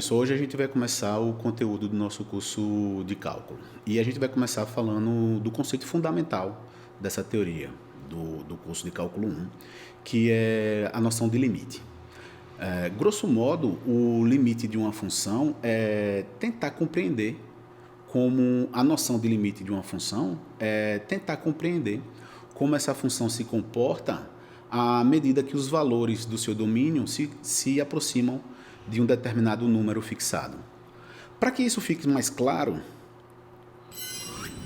pessoal, hoje a gente vai começar o conteúdo do nosso curso de cálculo. E a gente vai começar falando do conceito fundamental dessa teoria do curso de cálculo 1, que é a noção de limite. Grosso modo, o limite de uma função é tentar compreender como a noção de limite de uma função é tentar compreender como essa função se comporta à medida que os valores do seu domínio se aproximam de um determinado número fixado. Para que isso fique mais claro,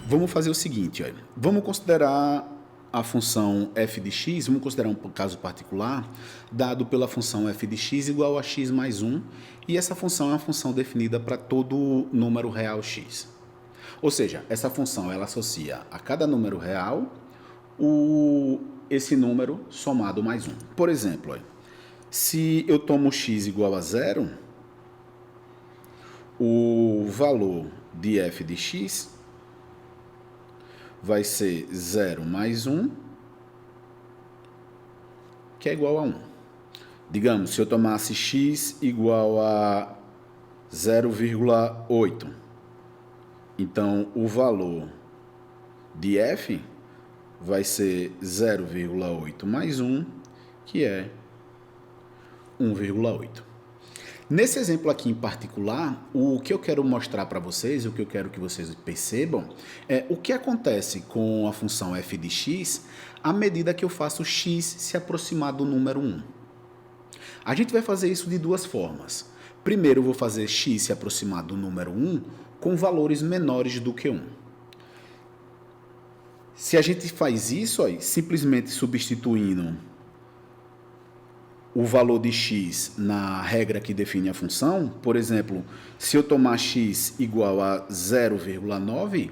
vamos fazer o seguinte, olha. Vamos considerar a função f de x, vamos considerar um caso particular, dado pela função f de x igual a x mais 1, e essa função é uma função definida para todo número real x. Ou seja, essa função ela associa a cada número real esse número somado mais 1. Por exemplo, olha, se eu tomo x igual a 0, o valor de f de x vai ser 0 mais 1, que é igual a 1. Digamos, se eu tomasse x igual a 0,8, então o valor de f vai ser 0,8 mais 1, que é 1,8. Nesse exemplo aqui em particular, o que eu quero mostrar para vocês, o que eu quero que vocês percebam, é o que acontece com a função f de x à medida que eu faço x se aproximar do número 1. A gente vai fazer isso de duas formas. Primeiro, eu vou fazer x se aproximar do número 1 com valores menores do que 1. Se a gente faz isso, ó, simplesmente substituindo o valor de x na regra que define a função, por exemplo, se eu tomar x igual a 0,9,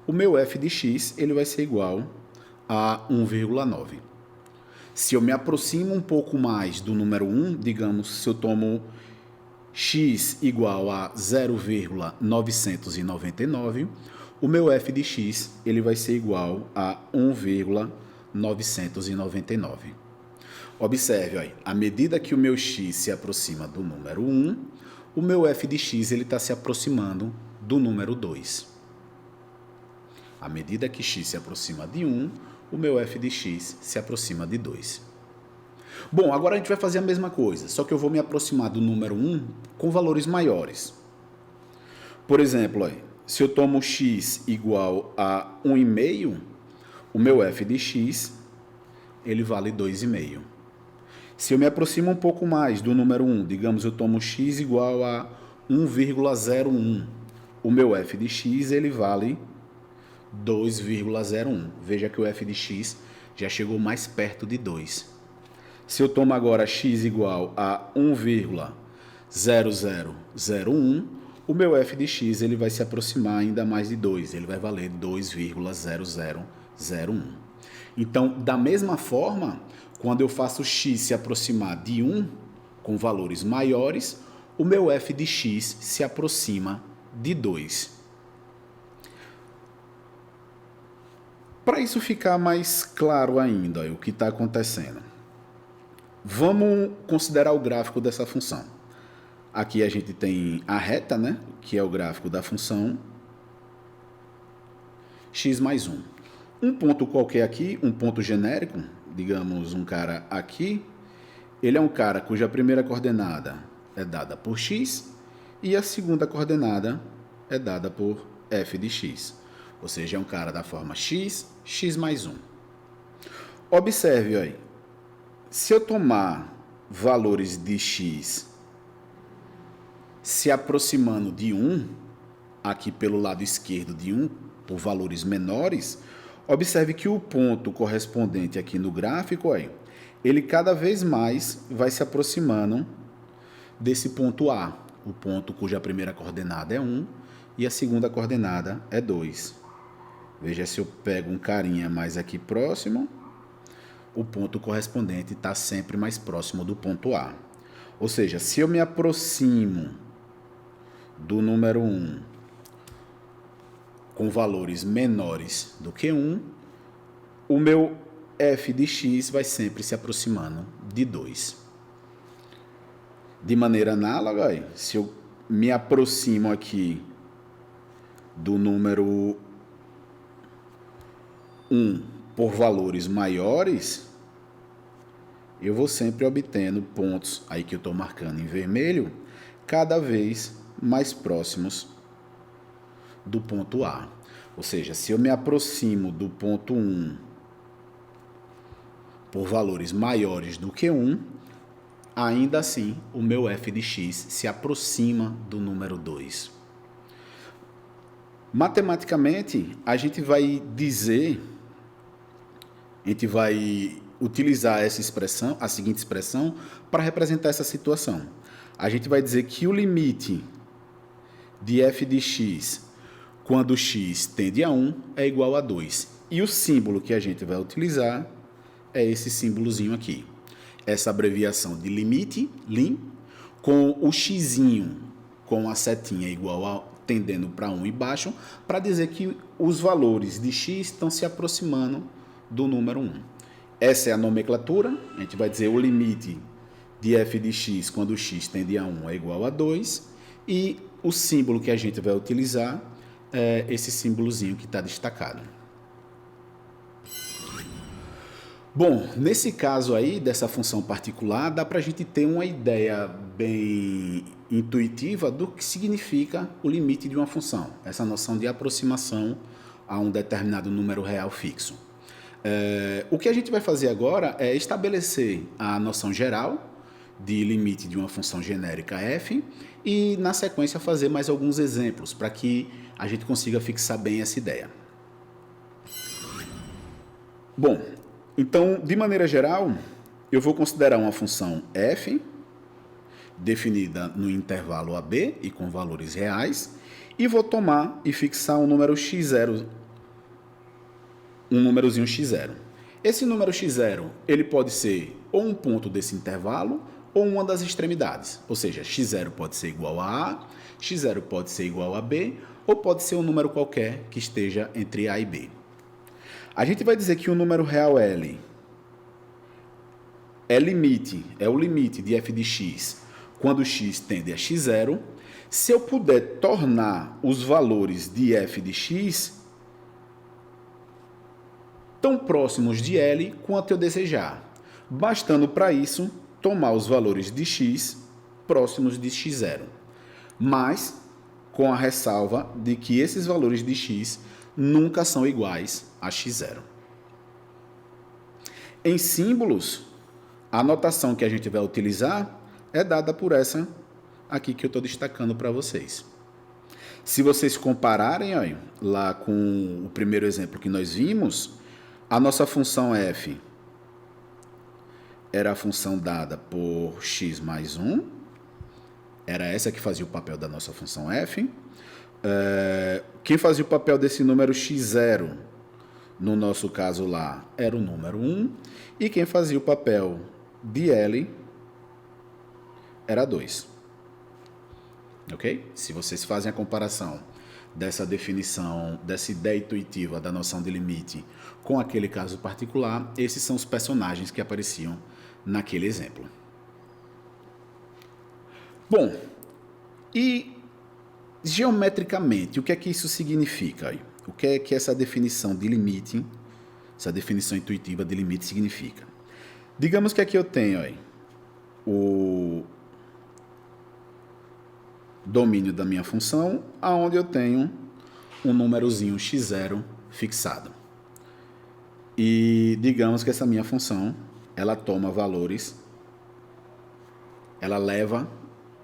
o meu f de x ele vai ser igual a 1,9. Se eu me aproximo um pouco mais do número 1, digamos, se eu tomo x igual a 0,999, o meu f de x ele vai ser igual a 1,999. Observe, ó, à medida que o meu x se aproxima do número 1, o meu f de x está se aproximando do número 2. À medida que x se aproxima de 1, o meu f de x se aproxima de 2. Bom, agora a gente vai fazer a mesma coisa, só que eu vou me aproximar do número 1 com valores maiores. Por exemplo, ó, se eu tomo x igual a 1,5, o meu f de x ele vale 2,5. Se eu me aproximo um pouco mais do número 1, digamos eu tomo x igual a 1,01, o meu f de x ele vale 2,01. Veja que o f de x já chegou mais perto de 2. Se eu tomo agora x igual a 1,0001, o meu f de x ele vai se aproximar ainda mais de 2, ele vai valer 2,0001. Então, da mesma forma, quando eu faço x se aproximar de 1 com valores maiores, o meu f de x se aproxima de 2. Para isso ficar mais claro ainda, ó, o que está acontecendo, vamos considerar o gráfico dessa função. Aqui a gente tem a reta, né, que é o gráfico da função x mais 1. Um ponto qualquer aqui, um ponto genérico, digamos um cara aqui, ele é um cara cuja primeira coordenada é dada por x e a segunda coordenada é dada por f de x. Ou seja, é um cara da forma x, x mais 1. Observe aí, se eu tomar valores de x se aproximando de 1, aqui pelo lado esquerdo de 1, por valores menores, observe que o ponto correspondente aqui no gráfico, ó, ele cada vez mais vai se aproximando desse ponto A, o ponto cuja primeira coordenada é 1 e a segunda coordenada é 2. Veja se eu pego um carinha mais aqui próximo, o ponto correspondente está sempre mais próximo do ponto A. Ou seja, se eu me aproximo do número 1 com valores menores do que 1, o meu f de x vai sempre se aproximando de 2. De maneira análoga, se eu me aproximo aqui do número 1 por valores maiores, eu vou sempre obtendo pontos, aí que eu estou marcando em vermelho, cada vez mais próximos do ponto A. Ou seja, se eu me aproximo do ponto 1 por valores maiores do que 1, ainda assim o meu f de x se aproxima do número 2. Matematicamente, a gente vai utilizar essa expressão, a seguinte expressão, para representar essa situação. A gente vai dizer que o limite de f de x quando x tende a 1 é igual a 2. E o símbolo que a gente vai utilizar é esse símbolozinho aqui. Essa abreviação de limite, lim, com o xzinho com a setinha igual a tendendo para 1 e baixo, para dizer que os valores de x estão se aproximando do número 1. Essa é a nomenclatura. A gente vai dizer o limite de f de x quando x tende a 1 é igual a 2. E o símbolo que a gente vai utilizar é esse símbolozinho que está destacado. Bom, nesse caso aí, dessa função particular, dá para a gente ter uma ideia bem intuitiva do que significa o limite de uma função, essa noção de aproximação a um determinado número real fixo. O que a gente vai fazer agora é estabelecer a noção geral de limite de uma função genérica f e, na sequência, fazer mais alguns exemplos para que a gente consiga fixar bem essa ideia. Bom, então, de maneira geral, eu vou considerar uma função f, definida no intervalo AB e com valores reais, e vou tomar e fixar um número x0, um númerozinho x0. Esse número x0, ele pode ser ou um ponto desse intervalo ou uma das extremidades, ou seja, x0 pode ser igual a A, x0 pode ser igual a B, ou pode ser um número qualquer que esteja entre A e B. A gente vai dizer que o número real L é o limite de f de x quando x tende a x0, se eu puder tornar os valores de f de x tão próximos de L quanto eu desejar, bastando para isso tomar os valores de x próximos de x0, mas com a ressalva de que esses valores de x nunca são iguais a x0. Em símbolos, a notação que a gente vai utilizar é dada por essa aqui que eu estou destacando para vocês. Se vocês compararem olha, lá com o primeiro exemplo que nós vimos, a nossa função f era a função dada por x mais 1, era essa que fazia o papel da nossa função f. Quem fazia o papel desse número x0, no nosso caso lá, era o número 1, e quem fazia o papel de L era 2. Ok? Se vocês fazem a comparação dessa definição, dessa ideia intuitiva da noção de limite com aquele caso particular, esses são os personagens que apareciam naquele exemplo. Bom, e geometricamente, o que é que isso significa? O que é que essa definição de limite, essa definição intuitiva de limite significa? Digamos que aqui eu tenho o domínio da minha função, aonde eu tenho um númerozinho x0 fixado. E digamos que essa minha função, ela toma valores, ela leva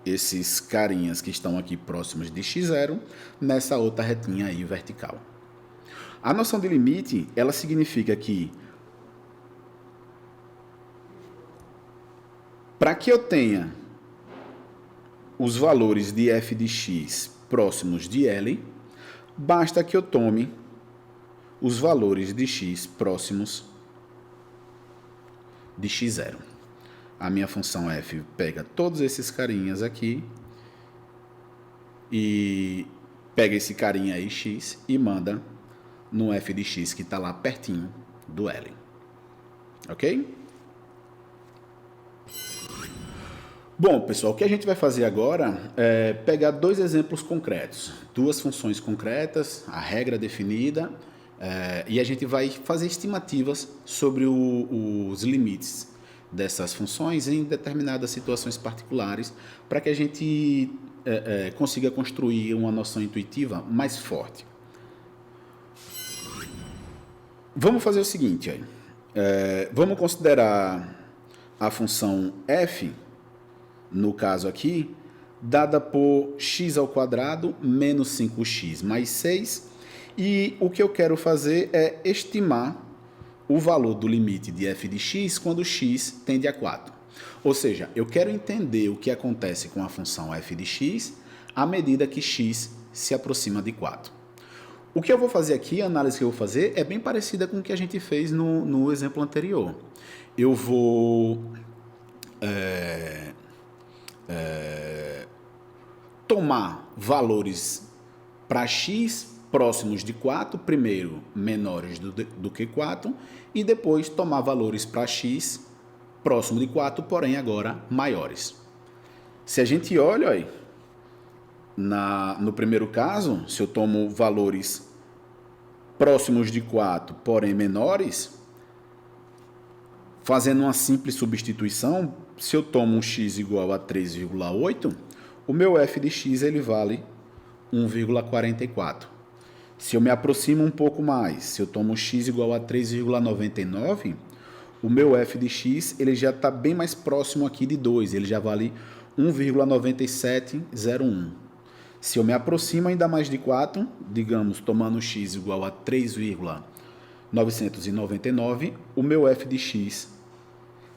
esses carinhas que estão aqui próximos de x0 nessa outra retinha aí vertical. A noção de limite, ela significa que para que eu tenha os valores de f de x próximos de L, basta que eu tome os valores de x próximos de x0. A minha função f pega todos esses carinhas aqui e pega esse carinha aí, x, e manda no f de x que está lá pertinho do L. Ok? Bom, pessoal, o que a gente vai fazer agora é pegar dois exemplos concretos, duas funções concretas, a regra definida, e a gente vai fazer estimativas sobre os limites dessas funções em determinadas situações particulares, para que a gente consiga construir uma noção intuitiva mais forte. Vamos fazer o seguinte, aí. Vamos considerar a função f, no caso aqui, dada por x ao quadrado menos 5x mais 6, e o que eu quero fazer é estimar o valor do limite de f de x quando x tende a 4. Ou seja, eu quero entender o que acontece com a função f de x à medida que x se aproxima de 4. O que eu vou fazer aqui, a análise que eu vou fazer, é bem parecida com o que a gente fez no exemplo anterior. Eu vou tomar valores para x próximos de 4, primeiro menores do que 4, e depois tomar valores para x próximo de 4, porém agora maiores. Se a gente olha aí, no primeiro caso, se eu tomo valores próximos de 4, porém menores, fazendo uma simples substituição, se eu tomo um x igual a 3,8, o meu f de x ele vale 1,44. Se eu me aproximo um pouco mais, se eu tomo x igual a 3,99, o meu f de x ele já está bem mais próximo aqui de 2, ele já vale 1,9701. Se eu me aproximo ainda mais de 4, digamos, tomando x igual a 3,999, o meu f de x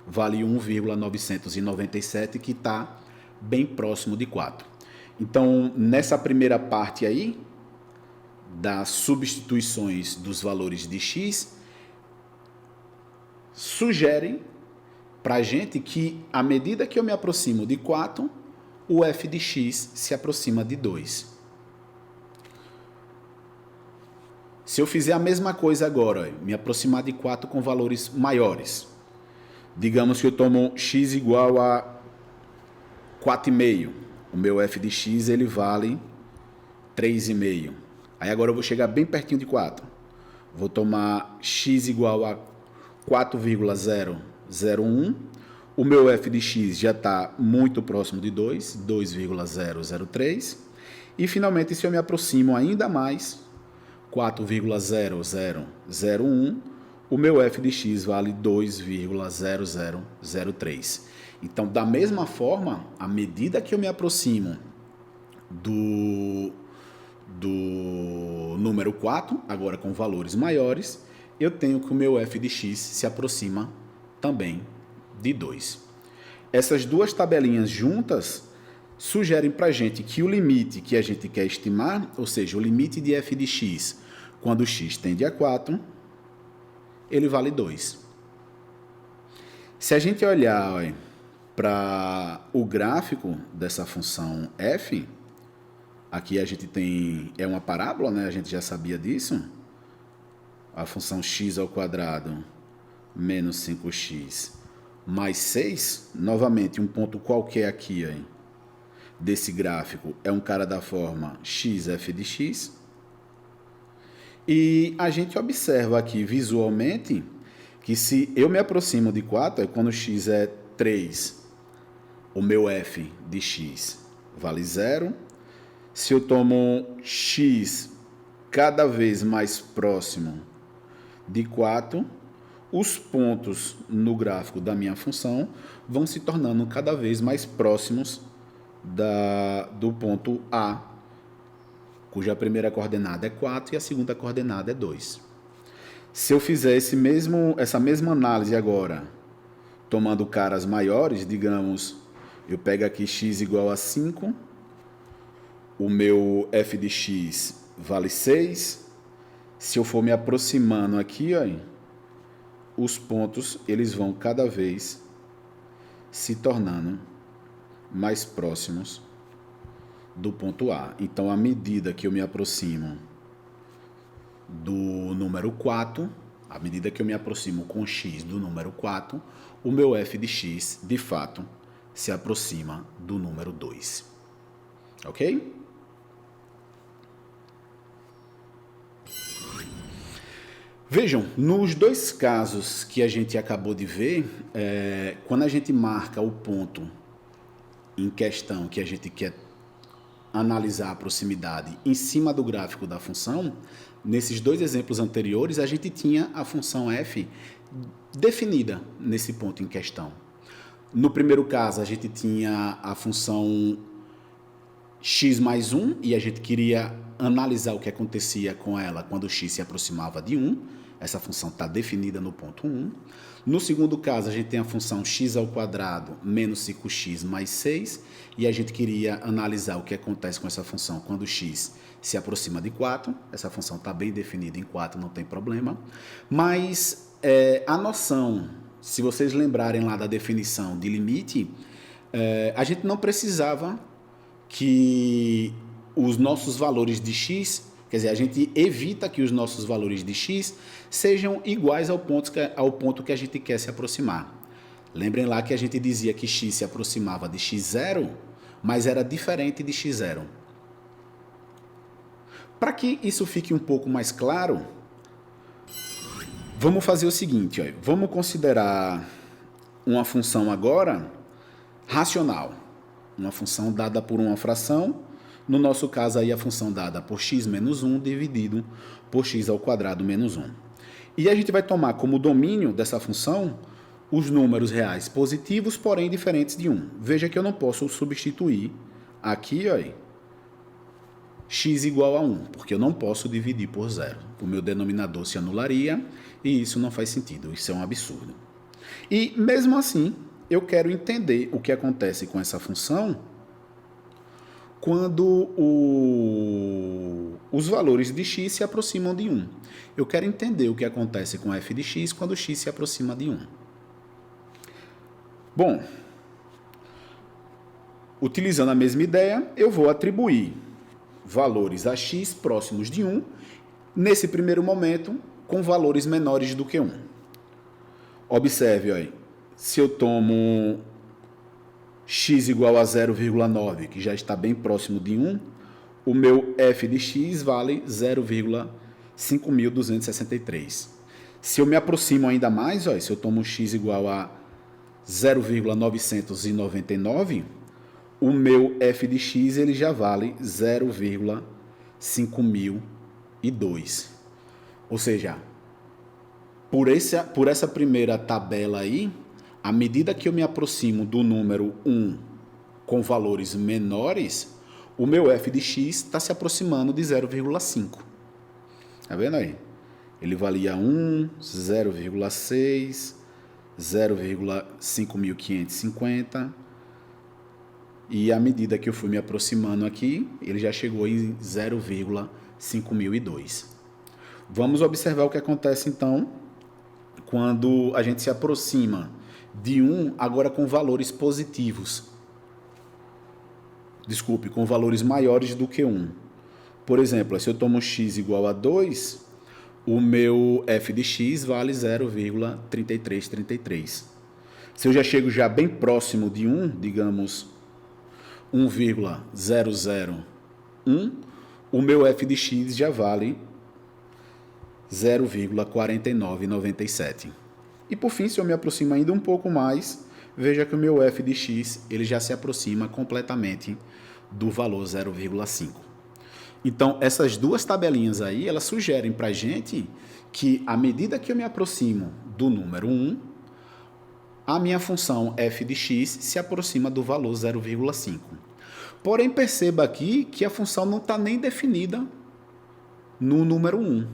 vale 1,997, que está bem próximo de 4. Então, nessa primeira parte aí, das substituições dos valores de x, sugerem para a gente que, à medida que eu me aproximo de 4, o f de x se aproxima de 2. Se eu fizer a mesma coisa agora, me aproximar de 4 com valores maiores, digamos que eu tomo x igual a 4,5, o meu f de x ele vale 3,5. Aí agora eu vou chegar bem pertinho de 4. Vou tomar x igual a 4,001. O meu f de x já está muito próximo de 2, 2,003. E finalmente, se eu me aproximo ainda mais, 4,0001, o meu f de x vale 2,0003. Então, da mesma forma, à medida que eu me aproximo do número 4, agora com valores maiores, eu tenho que o meu f de x se aproxima também de 2. Essas duas tabelinhas juntas sugerem para a gente que o limite que a gente quer estimar, ou seja, o limite de f de x quando x tende a 4, ele vale 2. Se a gente olhar para o gráfico dessa função f, aqui a gente tem, é uma parábola, né? A gente já sabia disso. A função x ao quadrado menos 5x mais 6, novamente um ponto qualquer aqui aí, desse gráfico é um cara da forma xf de x. E a gente observa aqui visualmente que se eu me aproximo de 4, é quando x é 3, o meu f de x vale 0. Se eu tomo x cada vez mais próximo de 4, os pontos no gráfico da minha função vão se tornando cada vez mais próximos do ponto A, cuja primeira coordenada é 4 e a segunda coordenada é 2. Se eu fizer essa mesma análise agora, tomando caras maiores, digamos, eu pego aqui x igual a 5, o meu f de x vale 6. Se eu for me aproximando aqui, ó, os pontos eles vão cada vez se tornando mais próximos do ponto A. Então, à medida que eu me aproximo do número 4, à medida que eu me aproximo com x do número 4, o meu f de x, de fato, se aproxima do número 2. Ok? Vejam, nos dois casos que a gente acabou de ver, quando a gente marca o ponto em questão que a gente quer analisar a proximidade em cima do gráfico da função, nesses dois exemplos anteriores, a gente tinha a função f definida nesse ponto em questão. No primeiro caso, a gente tinha a função x mais 1 e a gente queria analisar o que acontecia com ela quando x se aproximava de 1. Essa função está definida no ponto 1. No segundo caso, a gente tem a função x ao quadrado menos 5x mais 6 e a gente queria analisar o que acontece com essa função quando x se aproxima de 4. Essa função está bem definida em 4, não tem problema. Mas a noção, se vocês lembrarem lá da definição de limite, a gente não precisava que os nossos valores de x, quer dizer, a gente evita que os nossos valores de x sejam iguais ao ponto que a gente quer se aproximar. Lembrem lá que a gente dizia que x se aproximava de x0, mas era diferente de x0. Para que isso fique um pouco mais claro, vamos fazer o seguinte, ó, vamos considerar uma função agora racional, uma função dada por uma fração, no nosso caso aí a função dada por x menos 1 dividido por x ao quadrado menos 1. E a gente vai tomar como domínio dessa função os números reais positivos, porém diferentes de 1. Veja que eu não posso substituir aqui, ó, x igual a 1, porque eu não posso dividir por 0. O meu denominador se anularia e isso não faz sentido, isso é um absurdo. E mesmo assim, eu quero entender o que acontece com essa função quando os valores de x se aproximam de 1. Eu quero entender o que acontece com f de x quando x se aproxima de 1. Bom, utilizando a mesma ideia, eu vou atribuir valores a x próximos de 1, nesse primeiro momento, com valores menores do que 1. Observe, ó, se eu tomo x igual a 0,9, que já está bem próximo de 1, o meu f de x vale 0,5263. Se eu me aproximo ainda mais, ó, se eu tomo x igual a 0,999, o meu f de x ele já vale 0,5002. Ou seja, por essa primeira tabela aí, à medida que eu me aproximo do número 1 com valores menores, o meu f de x está se aproximando de 0,5. Tá vendo aí? Ele valia 1, 0,6, 0,5550. E à medida que eu fui me aproximando aqui, ele já chegou em 0,5002. Vamos observar o que acontece então quando a gente se aproxima de 1 agora com valores positivos. Desculpe, com valores maiores do que 1. Por exemplo, se eu tomo x igual a 2, o meu f de x vale 0,3333. Se eu já chego já bem próximo de 1, digamos 1,001, o meu f de x já vale 0,4997. E por fim, se eu me aproximo ainda um pouco mais, veja que o meu f de x ele já se aproxima completamente do valor 0,5. Então, essas duas tabelinhas aí, elas sugerem para a gente que, à medida que eu me aproximo do número 1, a minha função f de x se aproxima do valor 0,5. Porém, perceba aqui que a função não está nem definida no número 1.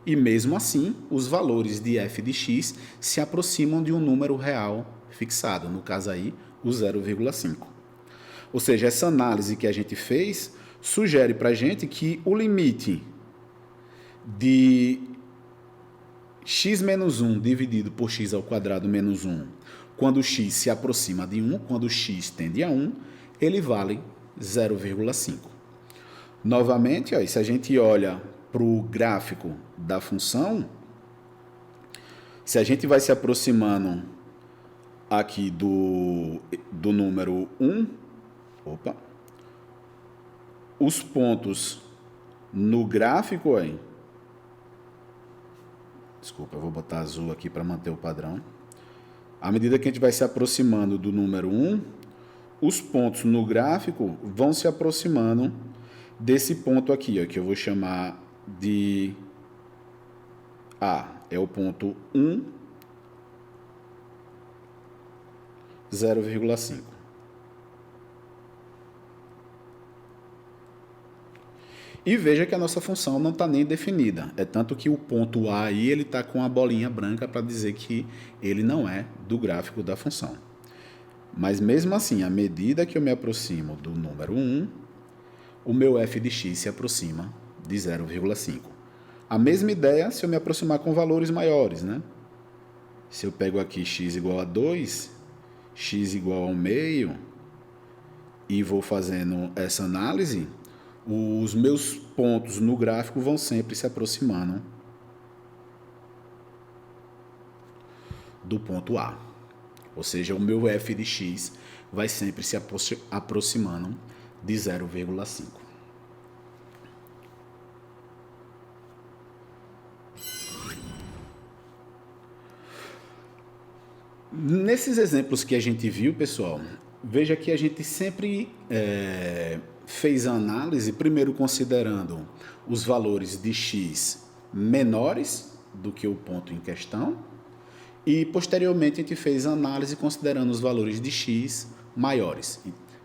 E mesmo assim, os valores de f de x se aproximam de um número real fixado, no caso aí, o 0,5. Ou seja, essa análise que a gente fez sugere para a gente que o limite de x menos 1 dividido por x ao quadrado menos 1, quando x se aproxima de 1, quando x tende a 1, ele vale 0,5. Novamente, ó, se a gente olha para o gráfico da função, se a gente vai se aproximando aqui do número 1, opa, os pontos no gráfico, aí, desculpa, eu vou botar azul aqui para manter o padrão. À medida que a gente vai se aproximando do número 1, os pontos no gráfico vão se aproximando desse ponto aqui, ó, que eu vou chamar de A. É o ponto 1, 0,5. E veja que a nossa função não está nem definida. É tanto que o ponto A aí ele está com a bolinha branca para dizer que ele não é do gráfico da função. Mas mesmo assim, à medida que eu me aproximo do número 1, o meu f de x se aproxima de 0,5. A mesma ideia se eu me aproximar com valores maiores, né? Se eu pego aqui x igual a 2, x igual a 1/2, e vou fazendo essa análise, os meus pontos no gráfico vão sempre se aproximando do ponto A. Ou seja, o meu f de x vai sempre se aproximando de 0,5. Nesses exemplos que a gente viu, pessoal, veja que a gente sempre fez a análise, primeiro considerando os valores de x menores do que o ponto em questão, e posteriormente a gente fez a análise considerando os valores de x maiores.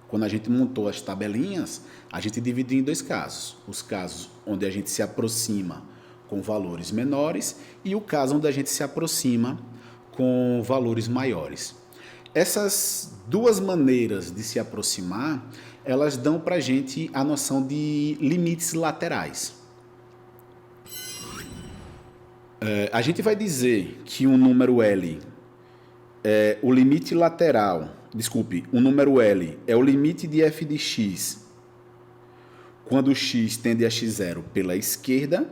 Quando a gente montou as tabelinhas, a gente dividiu em dois casos. Os casos onde a gente se aproxima com valores menores e o caso onde a gente se aproxima com valores maiores. Essas duas maneiras de se aproximar, elas dão para a gente a noção de limites laterais. A gente vai dizer que um número L é o limite lateral, o número L é o limite de f de x quando x tende a x0 pela esquerda,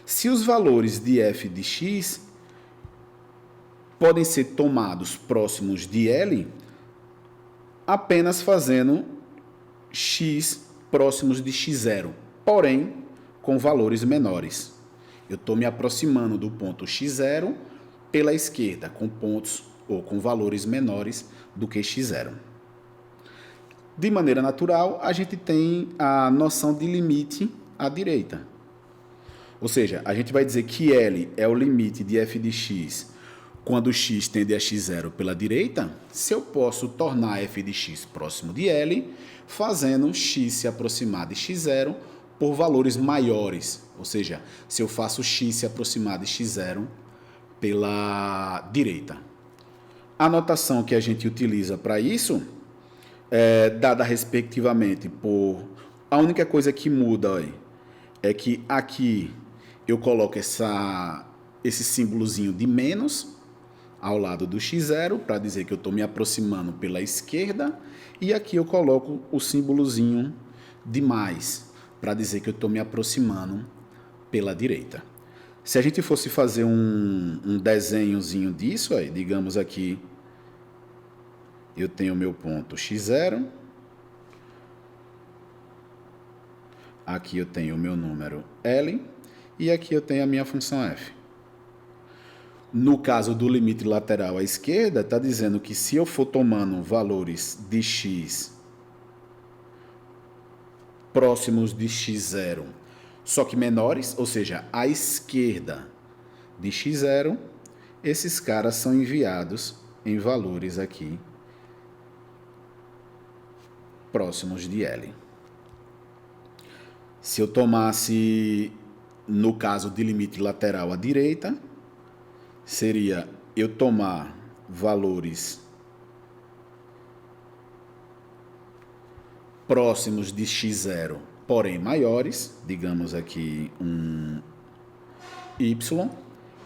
se os valores de f de x podem ser tomados próximos de L apenas fazendo x próximos de x0, porém com valores menores. Eu estou me aproximando do ponto x0 pela esquerda, com pontos ou com valores menores do que x0. De maneira natural, a gente tem a noção de limite à direita. Ou seja, a gente vai dizer que L é o limite de f de x quando x tende a x0 pela direita, se eu posso tornar f de x próximo de L, fazendo x se aproximar de x0 por valores maiores. Ou seja, se eu faço x se aproximar de x0 pela direita. A notação que a gente utiliza para isso é dada respectivamente por... A única coisa que muda aí é que aqui eu coloco esse símbolozinho de menos ao lado do x0 para dizer que eu estou me aproximando pela esquerda, e aqui eu coloco o símbolozinho de mais para dizer que eu estou me aproximando pela direita. Se a gente fosse fazer um desenhozinho disso, aí, digamos aqui, eu tenho o meu ponto x0, aqui eu tenho o meu número L, e aqui eu tenho a minha função f. No caso do limite lateral à esquerda, está dizendo que se eu for tomando valores de x próximos de x0, só que menores, ou seja, à esquerda de x0, esses caras são enviados em valores aqui próximos de L. Se eu tomasse, no caso de limite lateral à direita, seria eu tomar valores próximos de x0, porém maiores, digamos aqui um y,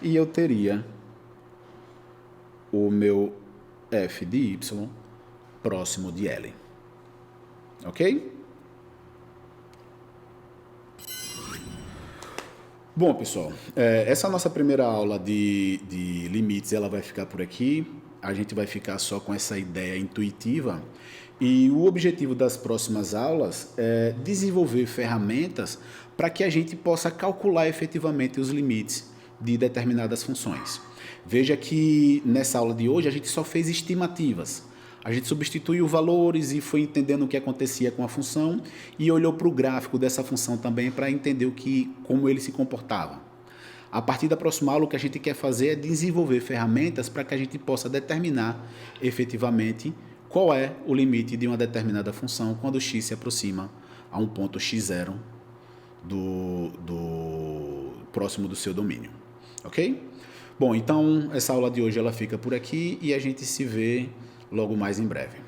e eu teria o meu f de y próximo de L. Ok? Bom, pessoal, essa nossa primeira aula de limites ela vai ficar por aqui. a gente vai ficar só com essa ideia intuitiva e o objetivo das próximas aulas é desenvolver ferramentas para que a gente possa calcular efetivamente os limites de determinadas funções. Veja que nessa aula de hoje a gente só fez estimativas. A gente substituiu valores e foi entendendo o que acontecia com a função e olhou para o gráfico dessa função também para entender como ele se comportava. A partir da próxima aula, o que a gente quer fazer é desenvolver ferramentas para que a gente possa determinar efetivamente qual é o limite de uma determinada função quando x se aproxima a um ponto x0 próximo do seu domínio. Ok? Bom, então essa aula de hoje ela fica por aqui e a gente se vê logo mais em breve.